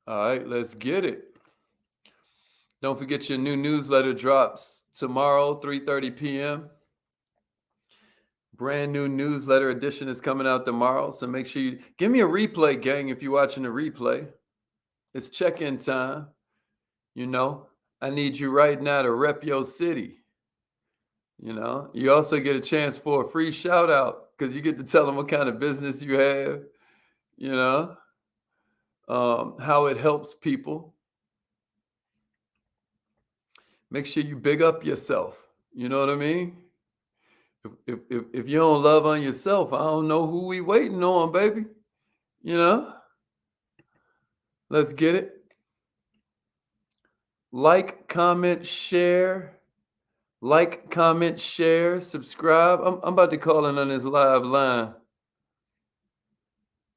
All right, let's get it. Don't forget your new newsletter drops tomorrow, 3:30 p.m. Brand new newsletter edition is coming out tomorrow. So make sure you give me a replay, gang, if you're watching the replay. It's check-in time. I need you right now to rep your city. You also get a chance for a free shout out because you get to tell them what kind of business you have, how it helps people. Make sure you big up yourself. You know what I mean? If you don't love on yourself, I don't know who we waiting on, baby. Let's get it. Like, comment, share. Like, comment, share, subscribe. I'm about to call in on this live line.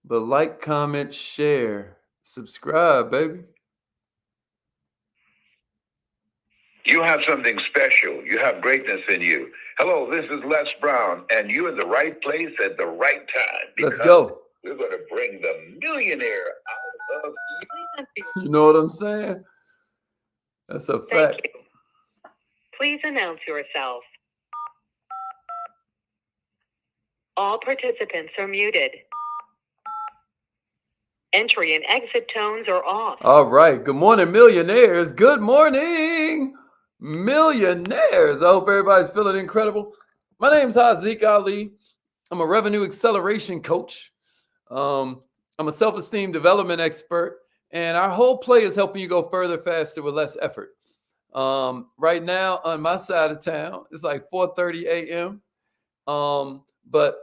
But like, comment, share, subscribe, baby. You have something special. You have greatness in you. Hello, this is Les Brown, and you're in the right place at the right time. Let's go. We're going to bring the millionaire out of you. You know what I'm saying? That's a fact. Thank you. Please announce yourself. All participants are muted. Entry and exit tones are off. All right. Good morning, millionaires. Good morning, millionaires. I hope everybody's feeling incredible. My name's Haziq Ali. I'm a revenue acceleration coach. I'm a self-esteem development expert. And our whole play is helping you go further, faster, with less effort. Right now on my side of town, it's like 4:30 a.m. But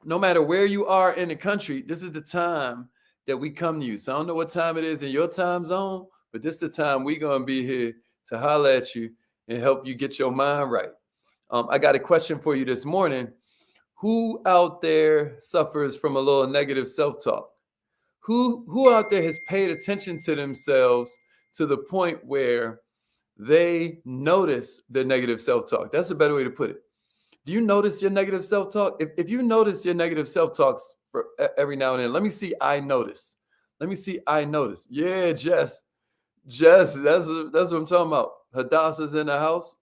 no matter where you are in the country, this is the time that we come to you. So I don't know what time it is in your time zone, but this is the time we're going to be here to holler at you and help you get your mind right. I got a question for you this morning. Who out there suffers from a little negative self-talk? Who out there has paid attention to themselves to the point where they notice their negative self-talk? That's a better way to put it. Do you notice your negative self-talk? If you notice your negative self-talks every now and then, let me see I notice. Let me see I notice. Yeah, Jess, that's what I'm talking about. Hadassah's in the house.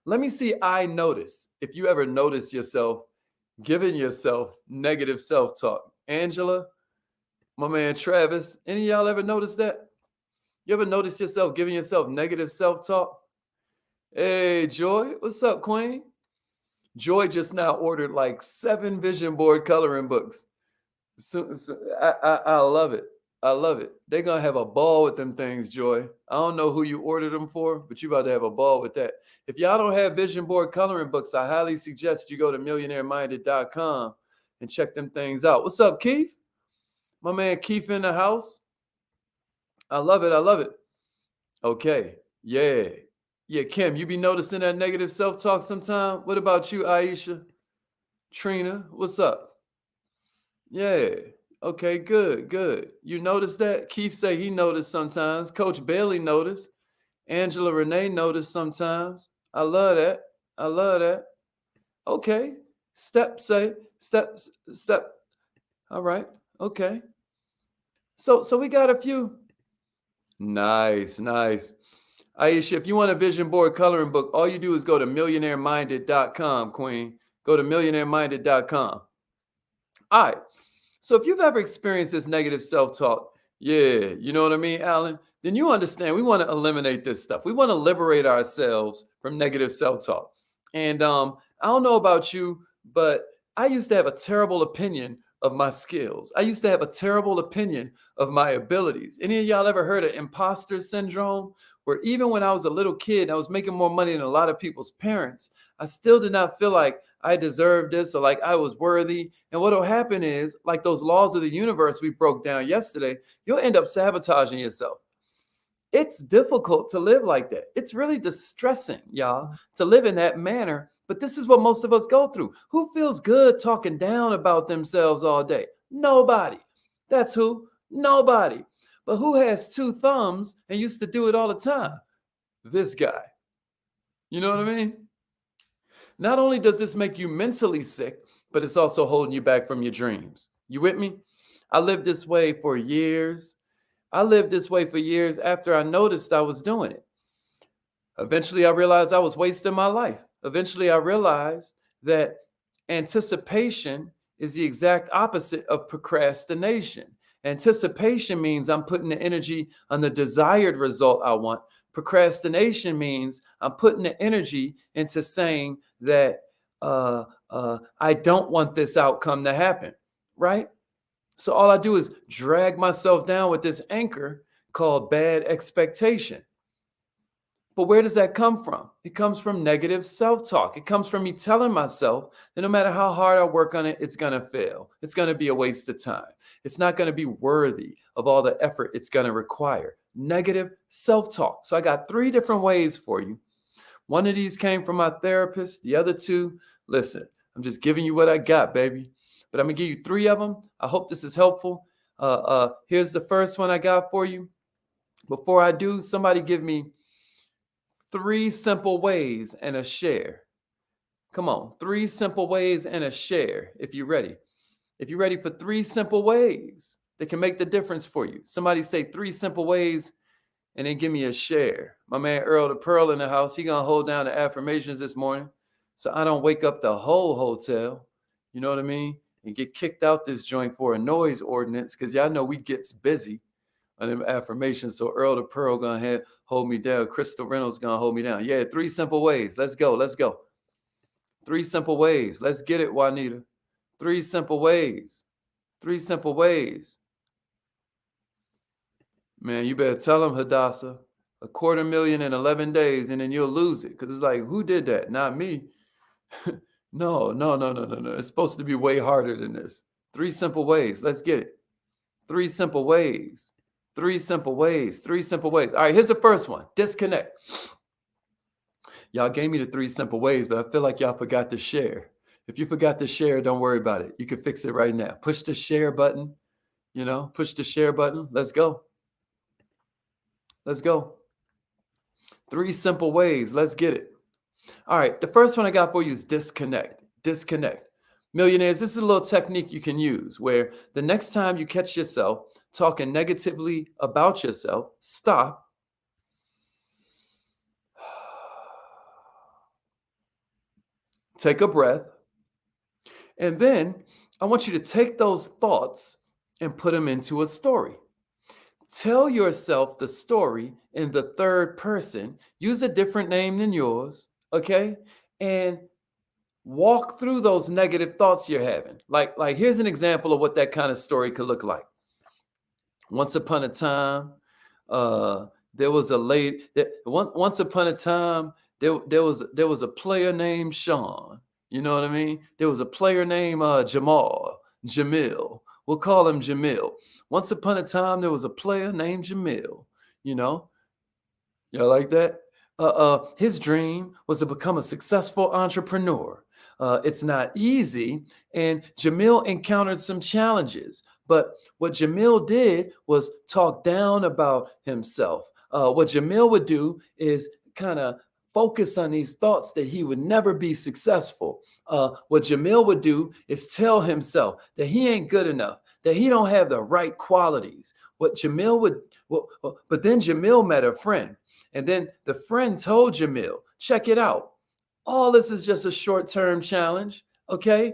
Let me see I notice. If you ever notice yourself giving yourself negative self-talk. Angela, my man Travis, any of y'all ever notice that? You ever notice yourself giving yourself negative self-talk? Hey, Joy, what's up, Queen? Joy just now ordered like 7 vision board coloring books. So I love it. I love it. They're going to have a ball with them things, Joy. I don't know who you ordered them for, but you about to have a ball with that. If y'all don't have vision board coloring books, I highly suggest you go to millionaireminded.com and check them things out. What's up, Keith? My man Keith in the house. I love it. I love it. Okay. Yeah. Yeah, Kim, you be noticing that negative self-talk sometime? What about you, Aisha? Trina, what's up? Yeah. Okay, good. You notice that? Keith say he noticed sometimes. Coach Bailey noticed. Angela Renee noticed sometimes. I love that. Okay. Step. All right. Okay. So we got a few. Nice. Aisha, if you want a vision board coloring book, all you do is go to millionaireminded.com, Queen. Go to millionaireminded.com. All right. So if you've ever experienced this negative self-talk, yeah, you know what I mean, Alan? Then you understand we want to eliminate this stuff. We want to liberate ourselves from negative self-talk. And I don't know about you, but I used to have a terrible opinion of my skills. I used to have a terrible opinion of my abilities. Any of y'all ever heard of Impostor Syndrome? Where even when I was a little kid, I was making more money than a lot of people's parents. I still did not feel like I deserved this or like I was worthy. And what will happen is, like those laws of the universe we broke down yesterday, you'll end up sabotaging yourself. It's difficult to live like that. It's really distressing, y'all, to live in that manner. But this is what most of us go through. Who feels good talking down about themselves all day? Nobody. That's who. Nobody. But who has 2 thumbs and used to do it all the time? This guy. You know what I mean? Not only does this make you mentally sick, but it's also holding you back from your dreams. You with me? I lived this way for years. I lived this way for years after I noticed I was doing it. Eventually, I realized I was wasting my life. Eventually, I realized that anticipation is the exact opposite of procrastination. Anticipation means I'm putting the energy on the desired result I want. Procrastination means I'm putting the energy into saying that I don't want this outcome to happen, right? So all I do is drag myself down with this anchor called bad expectation. But where does that come from? It comes from negative self-talk. It comes from me telling myself that no matter how hard I work on it, it's going to fail. It's going to be a waste of time. It's not going to be worthy of all the effort it's going to require. Negative self-talk. So I got 3 different ways for you. One of these came from my therapist. The other 2, listen, I'm just giving you what I got, baby. But I'm going to give you 3 of them. I hope this is helpful. Here's the first one I got for you. Before I do, somebody give me 3 simple ways and a share. Come on, 3 simple ways and a share if you're ready. If you're ready for 3 simple ways that can make the difference for you. Somebody say 3 simple ways and then give me a share. My man Earl the Pearl in the house, he gonna hold down the affirmations this morning so I don't wake up the whole hotel, you know what I mean? And get kicked out this joint for a noise ordinance because y'all know we gets busy on them affirmations. So Earl the Pearl gonna hold me down. Crystal Reynolds gonna hold me down. Yeah, 3 simple ways. Let's go. 3 simple ways. Let's get it, Juanita. 3 simple ways. 3 simple ways. Man, you better tell them, Hadassah. 250,000 in 11 days, and then you'll lose it. Because it's like, who did that? Not me. No. It's supposed to be way harder than this. 3 simple ways. Let's get it. 3 simple ways. 3 simple ways. 3 simple ways. All right, here's the first one. Disconnect. Y'all gave me the 3 simple ways, but I feel like y'all forgot to share. If you forgot to share, don't worry about it. You can fix it right now. Push the share button. Push the share button. Let's go. Let's go. 3 simple ways. Let's get it. All right, the first one I got for you is disconnect. Disconnect. Millionaires, this is a little technique you can use where the next time you catch yourself talking negatively about yourself, stop. Take a breath. And then I want you to take those thoughts and put them into a story. Tell yourself the story in the third person. Use a different name than yours, okay? And walk through those negative thoughts you're having. Like here's an example of what that kind of story could look like. Once upon a time, there was a lady. Once upon a time, there was a player named Sean. You know what I mean? There was a player named Jamil. We'll call him Jamil. Once upon a time, there was a player named Jamil. Y'all like that? His dream was to become a successful entrepreneur. It's not easy, and Jamil encountered some challenges. But what Jamil did was talk down about himself. What Jamil would do is kind of focus on these thoughts that he would never be successful. What Jamil would do is tell himself that he ain't good enough, that he don't have the right qualities. But then Jamil met a friend, and then the friend told Jamil, check it out. All this is just a short-term challenge. Okay.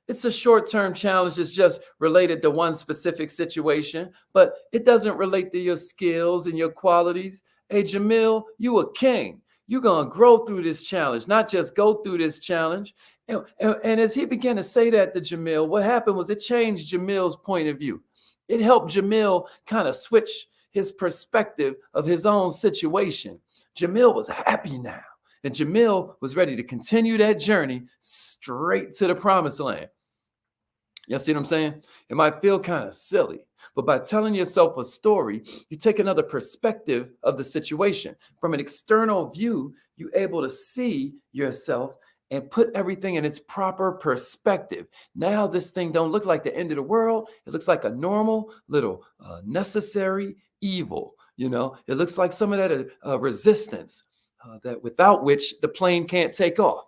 It's a short-term challenge. It's just related to one specific situation, but it doesn't relate to your skills and your qualities. Hey, Jamil, you a king. You're going to grow through this challenge, not just go through this challenge. And as he began to say that to Jamil, what happened was it changed Jamil's point of view. It helped Jamil kind of switch his perspective of his own situation. Jamil was happy now. And Jamil was ready to continue that journey straight to the promised land. You see what I'm saying? It might feel kind of silly, but by telling yourself a story, you take another perspective of the situation. From an external view, you're able to see yourself and put everything in its proper perspective. Now this thing don't look like the end of the world. It looks like a normal little necessary evil. It looks like some of that resistance. That without which the plane can't take off.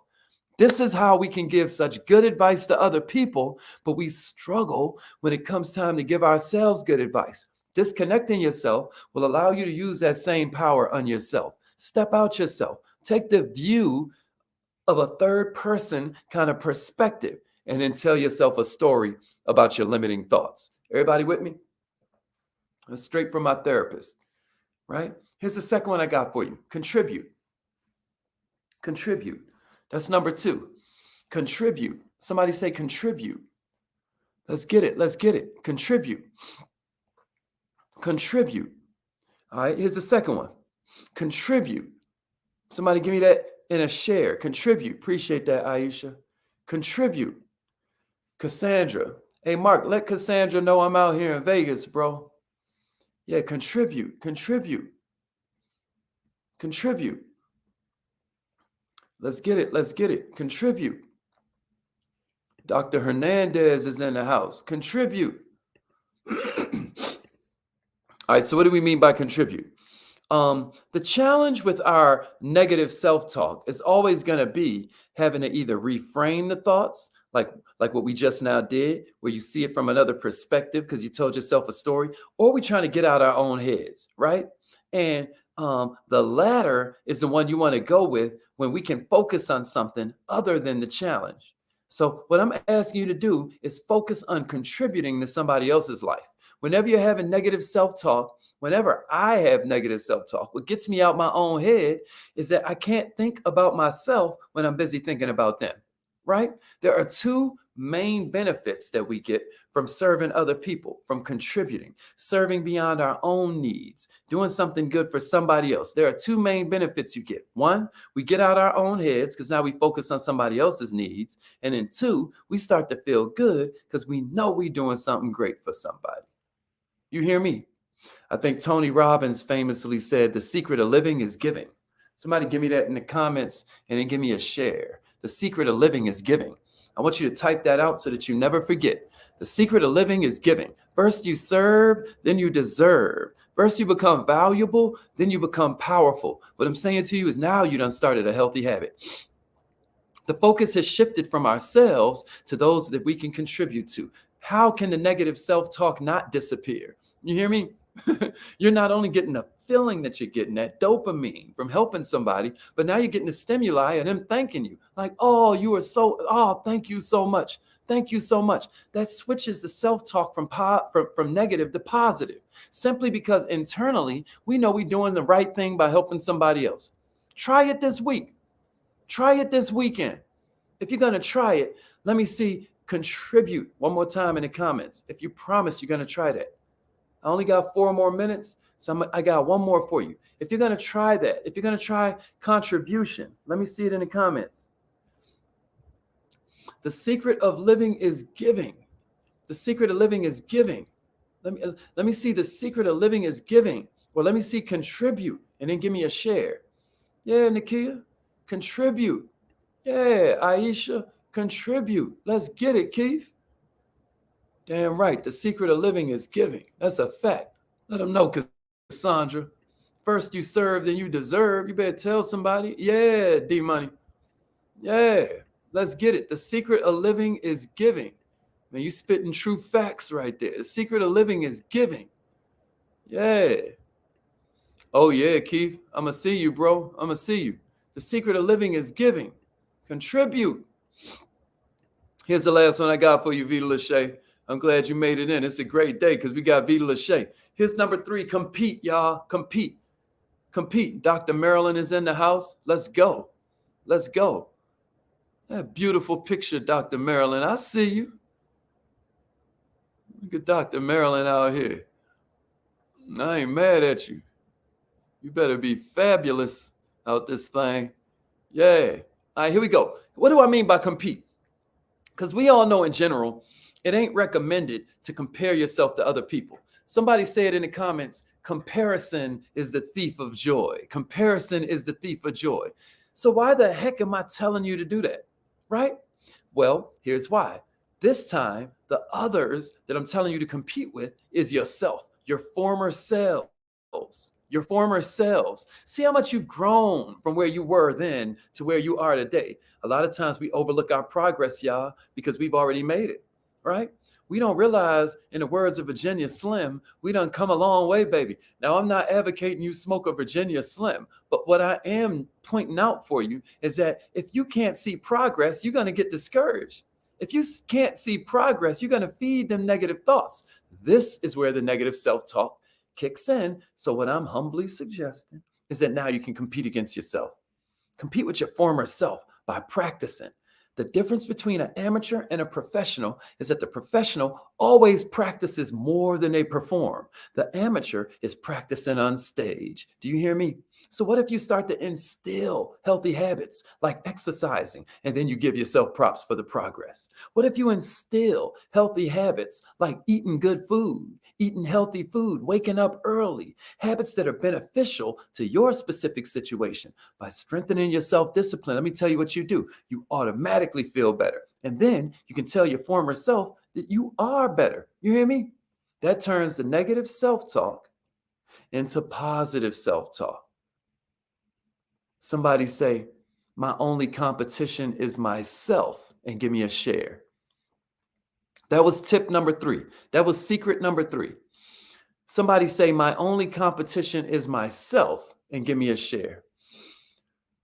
This is how we can give such good advice to other people, but we struggle when it comes time to give ourselves good advice. Disconnecting yourself will allow you to use that same power on yourself. Step out yourself. Take the view of a third person kind of perspective and then tell yourself a story about your limiting thoughts. Everybody with me? That's straight from my therapist, right? Here's the second one I got for you. Contribute. Contribute. That's number 2. Contribute. Somebody say contribute. Let's get it. Let's get it. Contribute. Contribute. All right, here's the second one. Contribute. Somebody give me that in a share. Contribute. Appreciate that, Aisha. Contribute. Cassandra. Hey, Mark, let Cassandra know I'm out here in Vegas, bro. Yeah, contribute. Contribute. Contribute. Let's get it. Let's get it. Contribute. Dr. Hernandez is in the house. Contribute. All right, so what do we mean by contribute? The challenge with our negative self-talk is always going to be having to either reframe the thoughts, like what we just now did, where you see it from another perspective because you told yourself a story, or we're trying to get out our own heads, right? And the latter is the one you want to go with when we can focus on something other than the challenge. So what I'm asking you to do is focus on contributing to somebody else's life. Whenever you're having negative self-talk, whenever I have negative self-talk, what gets me out my own head is that I can't think about myself when I'm busy thinking about them, right? There are 2 main benefits that we get from serving other people, from contributing, serving beyond our own needs, doing something good for somebody else. There are 2 main benefits you get. 1, we get out our own heads because now we focus on somebody else's needs. And then 2, we start to feel good because we know we're doing something great for somebody. You hear me? I think Tony Robbins famously said, the secret of living is giving. Somebody give me that in the comments and then give me a share. The secret of living is giving. I want you to type that out so that you never forget. The secret of living is giving. First you serve, then you deserve. First you become valuable, then you become powerful. What I'm saying to you is now you done started a healthy habit. The focus has shifted from ourselves to those that we can contribute to. How can the negative self-talk not disappear? You hear me? You're not only getting the feeling that you're getting, that dopamine from helping somebody, but now you're getting the stimuli of them thanking you. Like, oh, you are so, oh, thank you so much. Thank you so much. That switches the self-talk from negative to positive, simply because internally we know we're doing the right thing by helping somebody else. Try it this week. Try it this weekend. If you're going to try it, let me see, contribute one more time in the comments. If you promise you're going to try that. I only got 4 more minutes, so I got one more for you. If you're going to try that, if you're going to try contribution, let me see it in the comments. The secret of living is giving. The secret of living is giving. Let me see, the secret of living is giving. Well, let me see contribute, and then give me a share. Yeah, Nakia, contribute. Yeah, Aisha, contribute. Let's get it, Keith. Damn right. The secret of living is giving. That's a fact. Let them know, Cassandra. First you serve, then you deserve. You better tell somebody. Yeah, D-Money. Yeah, let's get it. The secret of living is giving. Man, you spitting true facts right there. The secret of living is giving. Yeah. Oh, yeah, Keith. I'm going to see you, bro. I'm going to see you. The secret of living is giving. Contribute. Here's the last one I got for you, Vita Lachey. I'm glad you made it in. It's a great day because we got Vita Lachey. Here's number 3. Compete, y'all. Compete. Compete. Dr. Marilyn is in the house. Let's go. Let's go. That beautiful picture, Dr. Marilyn. I see you. Look at Dr. Marilyn out here. I ain't mad at you. You better be fabulous out this thing. Yeah. All right, here we go. What do I mean by compete? Because we all know in general, it ain't recommended to compare yourself to other people. Somebody say it in the comments, comparison is the thief of joy. Comparison is the thief of joy. So why the heck am I telling you to do that, right? Well, here's why. This time, the others that I'm telling you to compete with is yourself, your former selves. Your former selves. See how much you've grown from where you were then to where you are today. A lot of times we overlook our progress, y'all, because we've already made it, right? We don't realize, in the words of Virginia Slim, we done come a long way, baby. Now, I'm not advocating you smoke a Virginia Slim, but what I am pointing out for you is that if you can't see progress, you're going to get discouraged. If you can't see progress, you're going to feed them negative thoughts. This is where the negative self-talk kicks in. So what I'm humbly suggesting is that now you can compete against yourself. Compete with your former self by practicing. The difference between an amateur and a professional is that the professional always practices more than they perform. The amateur is practicing on stage. Do you hear me? So what if you start to instill healthy habits like exercising, and then you give yourself props for the progress? What if you instill healthy habits like eating good food, eating healthy food, waking up early, habits that are beneficial to your specific situation? By strengthening your self-discipline, let me tell you what you do. You automatically feel better. And then you can tell your former self that you are better. You hear me? That turns the negative self-talk into positive self-talk. Somebody say, my only competition is myself, and give me a share. That was tip number 3. That was secret number 3. Somebody say, my only competition is myself, and give me a share.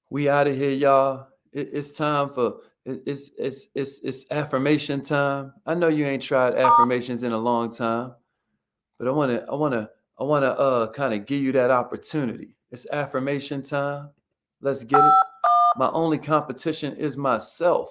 We out of here, y'all. It's time for it's affirmation time. I know you ain't tried affirmations in a long time, but I wanna kind of give you that opportunity. It's affirmation time. Let's get it. My only competition is myself.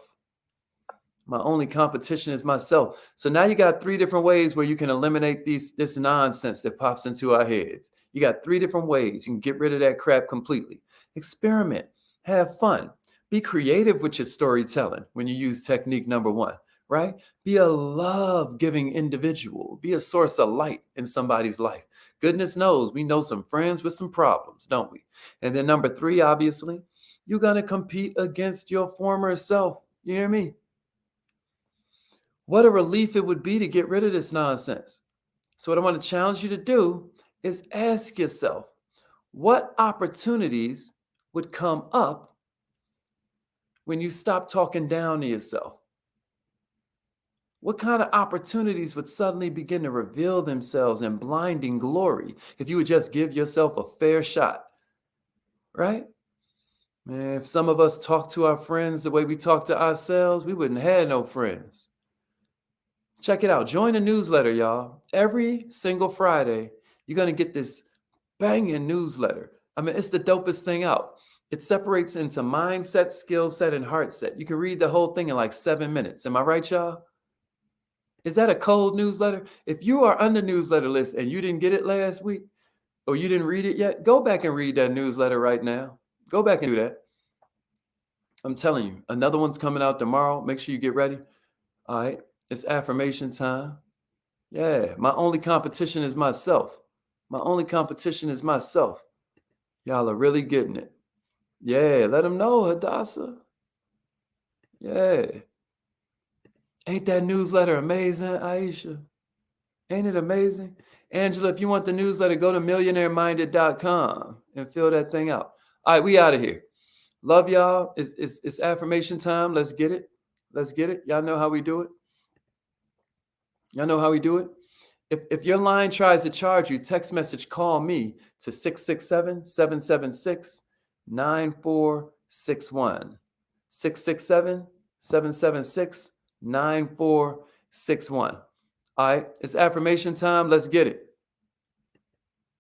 My only competition is myself. So now you got 3 different ways where you can eliminate this nonsense that pops into our heads. You got 3 different ways. You can get rid of that crap completely. Experiment. Have fun. Be creative with your storytelling when you use technique number 1, right? Be a love-giving individual. Be a source of light in somebody's life. Goodness knows we know some friends with some problems, don't we? And then number 3, obviously, you're going to compete against your former self. You hear me? What a relief it would be to get rid of this nonsense. So what I want to challenge you to do is ask yourself, what opportunities would come up when you stop talking down to yourself? What kind of opportunities would suddenly begin to reveal themselves in blinding glory if you would just give yourself a fair shot, right? Man, if some of us talk to our friends the way we talk to ourselves, we wouldn't have no friends. Check it out. Join the newsletter, y'all. Every single Friday, you're going to get this banging newsletter. I mean, it's the dopest thing out. It separates into mindset, skill set, and heart set. You can read the whole thing in like 7 minutes. Am I right, y'all? Is that a cold newsletter? If you are on the newsletter list and you didn't get it last week or you didn't read it yet, go back and read that newsletter right now. Go back and do that. I'm telling you, another one's coming out tomorrow. Make sure you get ready. All right. It's affirmation time. Yeah, my only competition is myself. My only competition is myself. Y'all are really getting it. Yeah, let them know, Hadassah. Yeah. Ain't that newsletter amazing, Aisha? Ain't it amazing? Angela, if you want the newsletter, go to millionaireminded.com and fill that thing out. All right, we out of here. Love y'all. It's affirmation time. Let's get it. Let's get it. Y'all know how we do it. Y'all know how we do it? If your line tries to charge you, text message call me to 667-776-9461. 667-776-9461. All right, it's affirmation time. Let's get it.